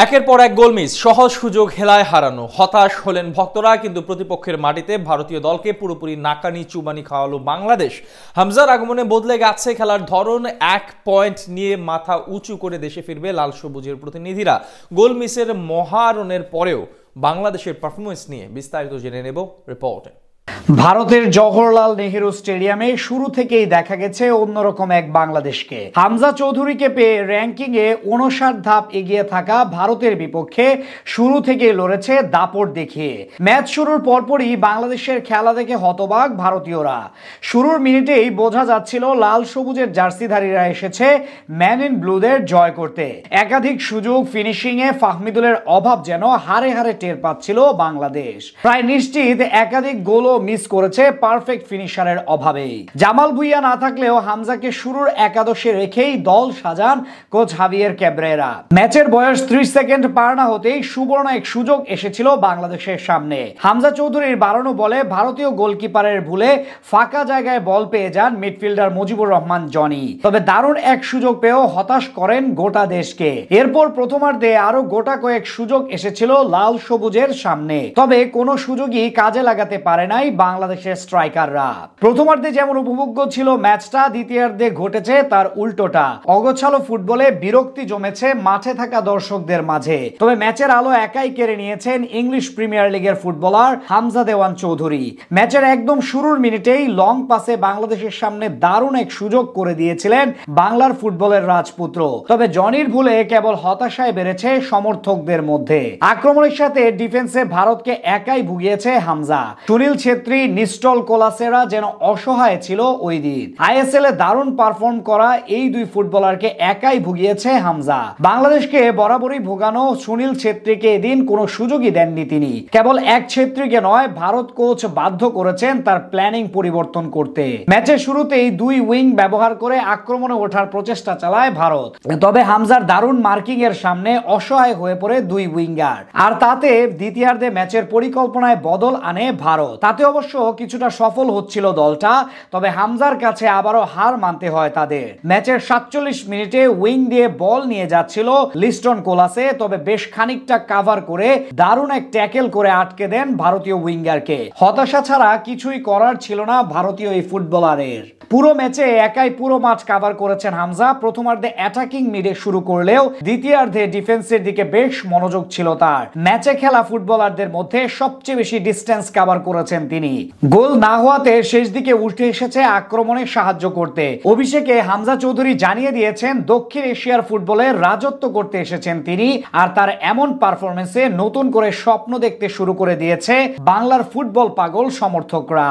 একের পর এক গোল মিস, সহজ সুযোগ হেলায় হারানো, হতাশ হলেন ভক্তরা। কিন্তু প্রতিপক্ষের মাটিতে ভারতীয় দলকে পুরোপুরি নাকানি চুবানি খাওয়ালো বাংলাদেশ। হামজার আগমনে বদলে গেছে খেলার ধরন। 1 পয়েন্ট নিয়ে মাথা উঁচু করে দেশে ফিরবে লাল সবুজের প্রতিনিধিরা। গোল মিসের মহারণের পরেও বাংলাদেশের পারফরমেন্স নিয়ে বিস্তারিত জেনে নেব রিপোর্টে। ভারতের জওহরলাল নেহেরু স্টেডিয়ামে শুরু থেকেই দেখা গেছে অন্যরকম এক বাংলাদেশকে। হামজা চৌধুরীকে পেয়ে র্যাঙ্কিং এ 59 ধাপ এগিয়ে থাকা ভারতের বিপক্ষে শুরু থেকেই লড়েছে দাপট দেখিয়ে। ম্যাচ শুরুর পরপরই বাংলাদেশের খেলা দেখে হতবাক ভারতীয়রা। শুরুর মিনিটেই বোঝা যাচ্ছিল লাল সবুজের জার্সিধারীরা এসেছে ম্যান ইন ব্লুদের জয় করতে। একাধিক সুযোগ ফিনিশিং এ ফাহমিদুলের অভাব যেন হারে হারে টের পাচ্ছিল বাংলাদেশ। প্রায় নিশ্চিত একাধিক গোলও মিস করেছে পারফেক্ট ফিনিশারের অভাবে। জামাল ভুঁইয়া না থাকলেও হামজাকে শুরুর একাদশে রেখেই দল সাজান কোচ হাভিয়ের ক্যাব্রেরা। ম্যাচের বয়স 30 সেকেন্ড পার না হতেই সুবর্ণ এক সুযোগ এসেছিল বাংলাদেশের সামনে। হামজা চৌধুরীর বাড়ানো বলে ভারতীয় গোলকিপারের ভুলে ফাঁকা জায়গায় বল পেয়ে যান মিডফিল্ডার মুজিবুর রহমান জনি। তবে দারুণ এক সুযোগ পেয়েও হতাশ করেন গোটা দেশকে। এরপর প্রথমার্ধে আরো গোটা কয়েক সুযোগ এসেছিল লাল সবুজের সামনে, তবে কোনো সুযোগই কাজে লাগাতে পারে নাই বাংলাদেশের স্ট্রাইকাররা। প্রথমার্ধে যেমন উপভোগ্য ছিল ম্যাচটা, দ্বিতীয়ার্ধে ঘটেছে তার উল্টোটা। অগোছালো ফুটবলে বিরক্তি জমেছে মাঠে থাকা দর্শকদের মাঝে। তবে ম্যাচের আলো একাই কেড়ে নিয়েছেন ইংলিশ প্রিমিয়ার লিগের ফুটবলার হামজা দেওয়ান চৌধুরী। ম্যাচের একদম শুরুর মিনিটেই লং পাসে বাংলাদেশের সামনে দারুণ এক সুযোগ করে দিয়েছিলেন বাংলার ফুটবলের রাজপুত্র। তবে জনির ভুলে কেবল হতাশায় বেড়েছে সমর্থকদের মধ্যে। আক্রমণের সাথে ডিফেন্সে ভারতকে একাই ভুগিয়েছে হামজা। সুনীল ছেত্রী, নিস্টল কোলাসেরা যেন অসহায় ছিল ওই দিন। আইএসএল এ দারুণ পারফর্ম করা এই দুই ফুটবলারকে একাই ভুগিয়েছে হামজা। বাংলাদেশকে বরাবরই ভোগানো সুনীল ছেত্রীকে এদিন কোনো সুযোগই দেননি তিনি। কেবল এক ছেত্রীকে নয়, ভারত কোচ বাধ্য করেছেন তার প্ল্যানিং পরিবর্তন করতে। ম্যাচের শুরুতেই দুই উইং ব্যবহার করে আক্রমণে ওঠার প্রচেষ্টা চালায় ভারত। তবে হামজার দারুণ মার্কিং এর সামনে অসহায় হয়ে পড়ে দুই উইঙ্গার। আর তাতে দ্বিতীয়ার্ধে ম্যাচের পরিকল্পনায় বদল আনে ভারত। তাতে অবশ্য কিছুটা সফল হচ্ছিল দলটা, তবে হামজার কাছে আবারও হার মানতে হয় তাদের। ম্যাচের 47 মিনিটে উইং দিয়ে বল নিয়ে যাচ্ছিল লিস্টন কোলাসে, তবে বেশ খানিকটা কাভার করে দারুণ এক ট্যাকেল করে আটকে দেন ভারতীয় উইঙ্গারকে। হতাশা ছাড়া কিছুই করার ছিল না ভারতীয় এই ফুটবলারের। পুরো ম্যাচে একাই পুরো মাঠ কাভার করেছেন হামজা। প্রথমার্ধে অ্যাটাকিং মিডে শুরু করলেও দ্বিতীয়ার্ধে ডিফেন্সের দিকে বেশ মনোযোগ ছিল তার। ম্যাচে খেলা ফুটবলারদের মধ্যে সবচেয়ে বেশি ডিস্টেন্স কাভার করেছেন তিনি। গোল না হওয়াতে শেষ দিকে উঠে এসেছে আক্রমণে সাহায্য করতে। অভিষেকে হামজা চৌধুরী জানিয়ে দিয়েছেন দক্ষিণ এশিয়ার ফুটবলে রাজত্ব করতে এসেছেন তিনি। আর তার এমন পারফরমেন্সে নতুন করে স্বপ্ন দেখতে শুরু করে দিয়েছে বাংলার ফুটবল পাগল সমর্থকরা।